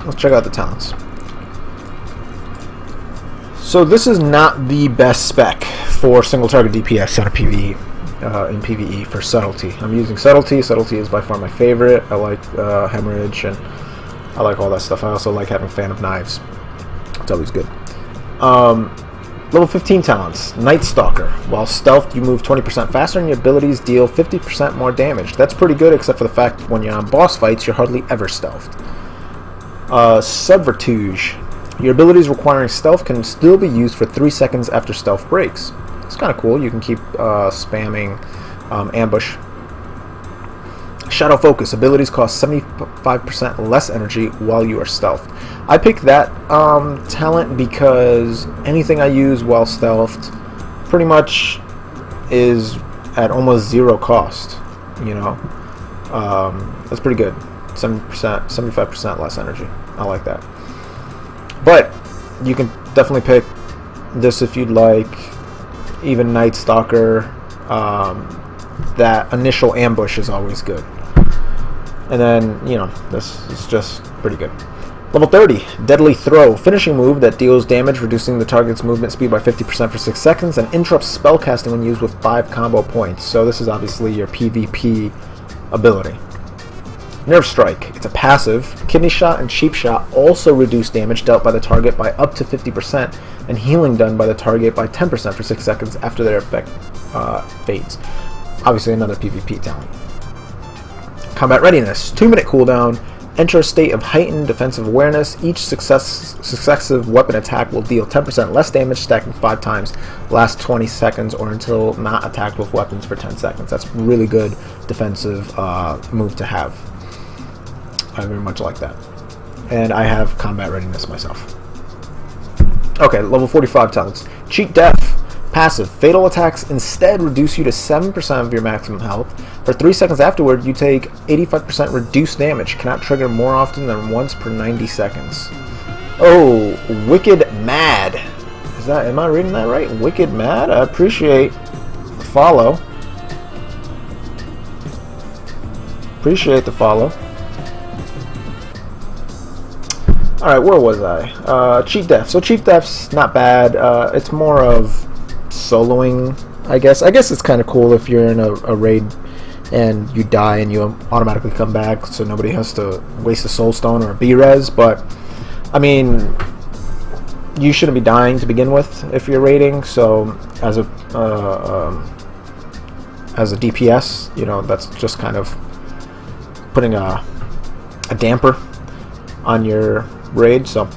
let's check out the talents. So this is not the best spec for single target DPS on a PvE, in PvE for Subtlety. I'm using Subtlety. Subtlety is by far my favorite. I like Hemorrhage, and I like all that stuff. I also like having Fan of Knives. It's always good. Level 15 talents, Night Stalker. While stealthed, you move 20% faster and your abilities deal 50% more damage. That's pretty good, except for the fact when you're on boss fights, you're hardly ever stealthed. Subterfuge. Your abilities requiring stealth can still be used for 3 seconds after stealth breaks. It's kind of cool. You can keep spamming ambush. Shadow Focus. Abilities cost 75% less energy while you are stealthed. I picked that talent because anything I use while stealthed pretty much is at almost 0 cost. You know, that's pretty good. 70%, 75% less energy. I like that. But you can definitely pick this if you'd like. Even Night Stalker. That initial ambush is always good. And then, you know, this is just pretty good. Level 30, Deadly Throw. Finishing move that deals damage, reducing the target's movement speed by 50% for 6 seconds, and interrupts spellcasting when used with 5 combo points. So this is obviously your PvP ability. Nerve Strike. It's a passive. Kidney Shot and Cheap Shot also reduce damage dealt by the target by up to 50%, and healing done by the target by 10% for 6 seconds after their effect fades. Obviously another PvP talent. Combat Readiness. 2-minute cooldown. Enter a state of heightened defensive awareness. Each successive weapon attack will deal 10% less damage, stacking 5 times. Last 20 seconds or until not attacked with weapons for 10 seconds. That's a really good defensive move to have. I very much like that. And I have Combat Readiness myself. Okay, level 45 talents. Cheat Death. Passive. Fatal attacks instead reduce you to 7% of your maximum health. For 3 seconds afterward, you take 85% reduced damage. Cannot trigger more often than once per 90 seconds. Oh, Wicked Mad. Am I reading that right? Wicked Mad? I appreciate the follow. Appreciate the follow. Alright, where was I? Cheat Death. So Cheat Death's not bad. It's more of soloing, I guess. I guess it's kind of cool if you're in a raid and you die and you automatically come back, so nobody has to waste a soul stone or a B-res. But I mean, you shouldn't be dying to begin with if you're raiding. So as a DPS, you know, that's just kind of putting a damper on your raid. So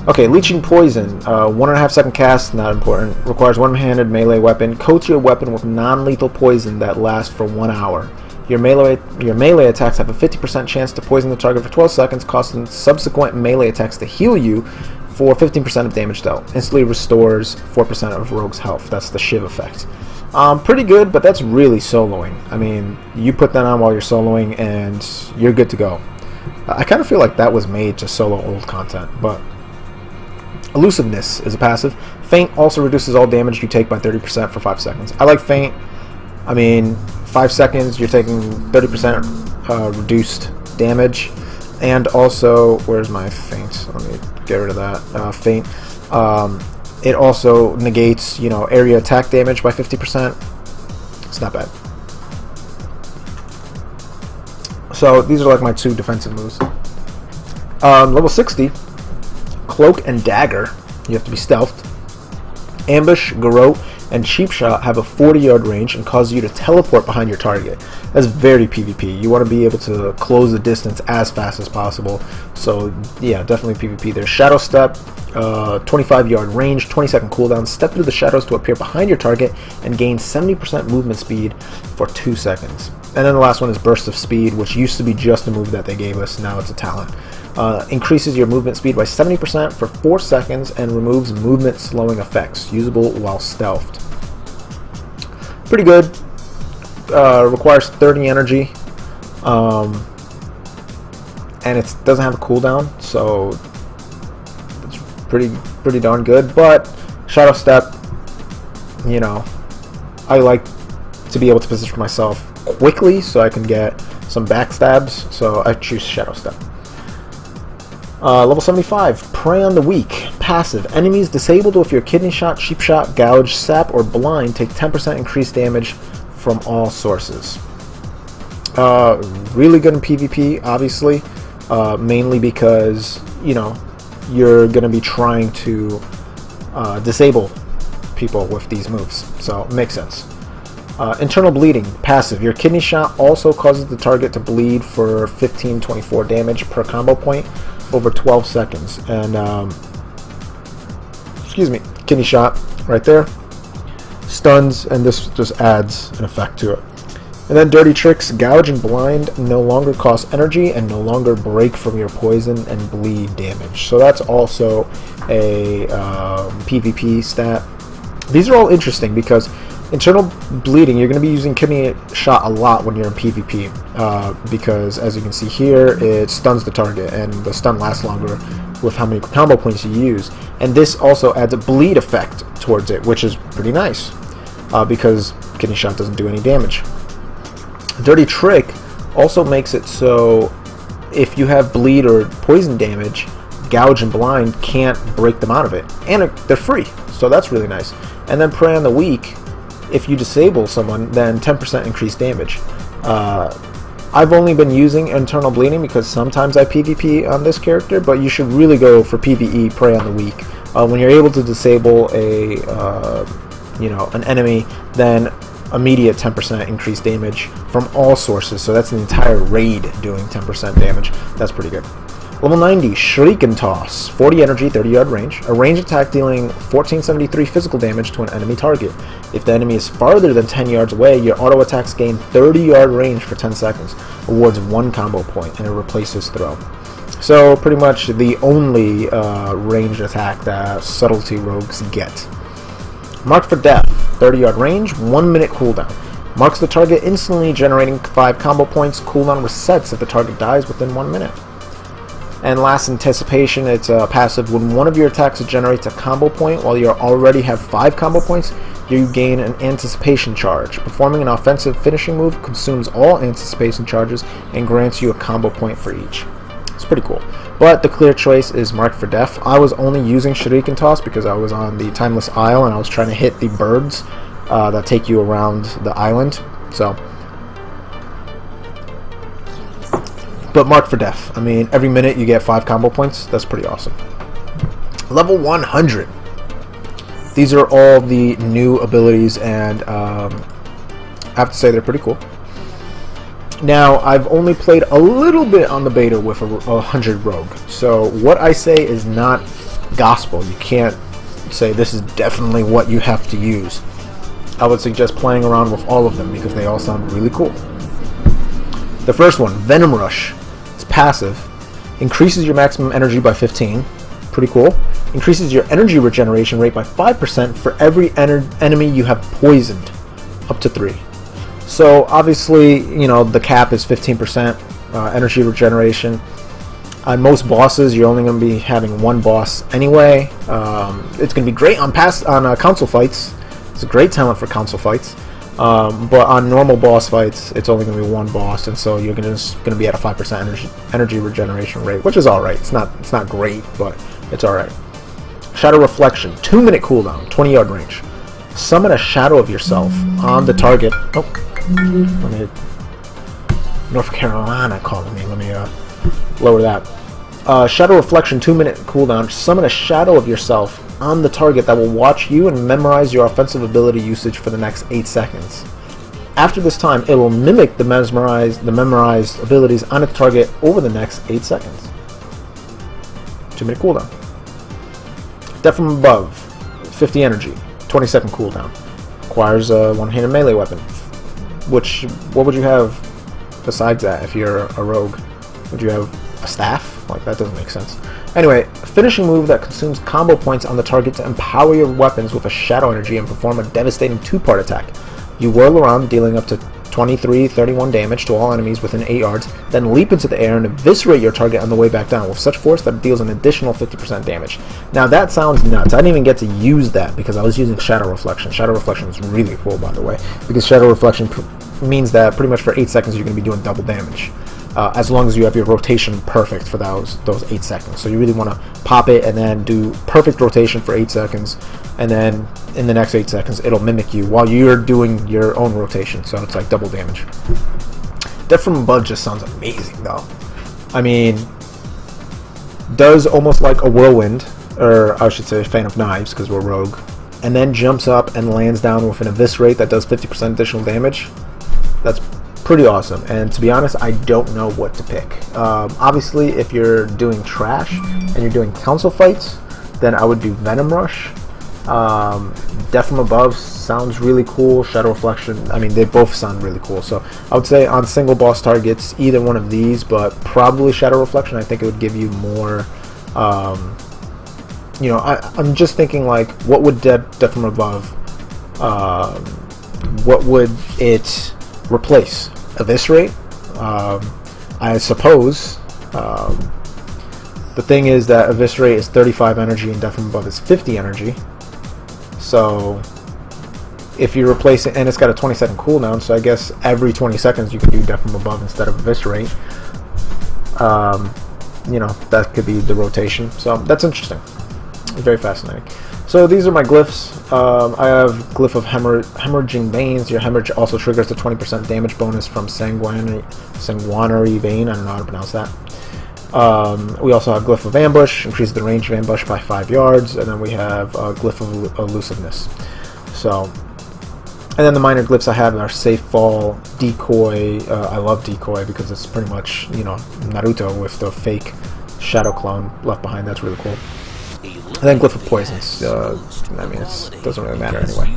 okay, Leeching Poison, 1.5 second cast, not important. Requires one-handed melee weapon. Coats your weapon with non-lethal poison that lasts for 1 hour. Your melee attacks have a 50% chance to poison the target for 12 seconds, costing subsequent melee attacks to heal you for 15% of damage dealt. Instantly restores 4% of Rogue's health. That's the Shiv effect. Pretty good, but that's really soloing. I mean, you put that on while you're soloing and you're good to go. I kind of feel like that was made to solo old content, but Elusiveness is a passive. Feint also reduces all damage you take by 30% for 5 seconds. I like Feint. I mean, 5 seconds, you're taking 30% reduced damage. And also, where's my Feint? Let me get rid of that. Feint. It also negates, you know, area attack damage by 50%. It's not bad. So these are like my 2 defensive moves. Level 60. Cloak and Dagger, you have to be stealthed. Ambush, Garrote, and Cheap Shot have a 40-yard range and cause you to teleport behind your target. That's very PvP. You want to be able to close the distance as fast as possible. So yeah, definitely PvP. There's Shadow Step, 25-yard range, 20-second cooldown. Step into the shadows to appear behind your target and gain 70% movement speed for 2 seconds. And then the last one is Burst of Speed, which used to be just a move that they gave us. Now it's a talent. Increases your movement speed by 70% for 4 seconds and removes movement slowing effects, usable while stealthed. Pretty good. Requires 30 energy, and it doesn't have a cooldown, so it's pretty darn good. But Shadow Step, you know, I like to be able to position myself quickly so I can get some backstabs, so I choose Shadow Step. Level 75, Prey on the Weak. Passive. Enemies disabled with your kidney shot, sheep shot, gouge, sap, or blind take 10% increased damage from all sources. Really good in PvP, obviously, mainly because, you know, you're going to be trying to disable people with these moves, so it makes sense. Internal Bleeding, passive. Your kidney shot also causes the target to bleed for 15-24 damage per combo point over 12 seconds. And, excuse me, kidney shot right there. Stuns, and this just adds an effect to it. And then Dirty Tricks, Gouge and Blind no longer cost energy and no longer break from your poison and bleed damage. So that's also a PvP stat. These are all interesting because Internal Bleeding, you're going to be using kidney shot a lot when you're in PvP, because as you can see here, it stuns the target, and the stun lasts longer with how many combo points you use. And this also adds a bleed effect towards it, which is pretty nice, because kidney shot doesn't do any damage. Dirty Trick also makes it so if you have bleed or poison damage, Gouge and Blind can't break them out of it, and they're free, so that's really nice. And then Prey on the Weak, if you disable someone, then 10% increased damage. I've only been using Internal Bleeding because sometimes I PvP on this character, but you should really go for PvE Prey on the Weak. When you're able to disable a an enemy, then immediate 10% increased damage from all sources, so that's an entire raid doing 10% damage. That's pretty good. Level 90, Shriek and Toss, 40 energy, 30 yard range. A range attack dealing 1473 physical damage to an enemy target. If the enemy is farther than 10 yards away, your auto attacks gain 30 yard range for 10 seconds. Awards 1 combo point, and it replaces throw. So pretty much the only ranged attack that subtlety rogues get. Mark for Death, 30 yard range, 1 minute cooldown. Marks the target instantly, generating 5 combo points. Cooldown resets if the target dies within 1 minute. And last, Anticipation, it's passive. When one of your attacks generates a combo point while you already have 5 combo points, you gain an Anticipation charge. Performing an offensive finishing move consumes all Anticipation charges and grants you a combo point for each. It's pretty cool. But the clear choice is Mark for Death. I was only using Shuriken and Toss because I was on the Timeless Isle and I was trying to hit the birds that take you around the island. So, but Mark for Death. I mean, every minute you get 5 combo points. That's pretty awesome. Level 100. These are all the new abilities, and I have to say they're pretty cool. Now, I've only played a little bit on the beta with a 100 rogue, so what I say is not gospel. You can't say this is definitely what you have to use. I would suggest playing around with all of them because they all sound really cool. The first one, Venom Rush. It's passive. Increases your maximum energy by 15. Pretty cool. Increases your energy regeneration rate by 5% for every enemy you have poisoned, up to 3. So obviously, you know, the cap is 15% energy regeneration. On most bosses, you're only going to be having one boss anyway. It's going to be great on console fights. It's a great talent for console fights. But on normal boss fights, it's only going to be one boss, and so you're just going to be at a 5% energy regeneration rate, which is all right. It's not great, but it's all right. Shadow Reflection, 2-minute cooldown, 20-yard range. Summon a shadow of yourself on the target. Oh, let me. North Carolina calling me. Let me lower that. Shadow Reflection, 2-minute cooldown. Summon a shadow of yourself on the target that will watch you and memorize your offensive ability usage for the next 8 seconds. After this time, it will mimic the memorized abilities on its target over the next 8 seconds. 2-minute cooldown. Death from Above, 50 energy, 20-second cooldown. Requires a one-handed melee weapon. What would you have besides that if you're a rogue? Would you have a staff? Like, that doesn't make sense. Anyway, a finishing move that consumes combo points on the target to empower your weapons with a shadow energy and perform a devastating 2-part attack. You whirl around, dealing up to 31 damage to all enemies within 8 yards, then leap into the air and eviscerate your target on the way back down with such force that it deals an additional 50% damage. Now that sounds nuts. I didn't even get to use that because I was using Shadow Reflection. Shadow Reflection is really cool, by the way, because Shadow Reflection means that pretty much for 8 seconds you're going to be doing double damage. as long as you have your rotation perfect for those 8 seconds. So you really want to pop it and then do perfect rotation for 8 seconds, and then in the next 8 seconds it'll mimic you while you're doing your own rotation, so it's like double damage. Death from Above just sounds amazing though. I mean, does almost like a whirlwind, or I should say Fan of Knives because we're rogue, and then jumps up and lands down with an eviscerate that does 50% additional damage. That's pretty awesome, and to be honest, I don't know what to pick. Obviously, if you're doing trash and you're doing council fights, then I would do Venom Rush. Death from Above sounds really cool. Shadow Reflection, I mean, they both sound really cool. So I would say on single boss targets, either one of these, but probably Shadow Reflection. I think it would give you more. You know, I'm just thinking like, what would Death from Above? What would it replace? Eviscerate? I suppose. The thing is that Eviscerate is 35 energy and Death from Above is 50 energy. So if you replace it, and it's got a 20-second cooldown, so I guess every 20 seconds you can do Death from Above instead of Eviscerate. You know, that could be the rotation. So that's interesting. Very fascinating. So these are my glyphs. I have Glyph of Hemorrhaging Veins. Your hemorrhage also triggers the 20% damage bonus from Sanguinary Vein. I don't know how to pronounce that. We also have Glyph of Ambush, increases the range of ambush by 5 yards, and then we have Glyph of Elusiveness. So, and then the minor glyphs I have are Safe Fall, Decoy. I love Decoy because it's pretty much, you know, Naruto with the fake shadow clone left behind. That's really cool. And then Glyph of Poisons. I mean, it doesn't really matter anyway.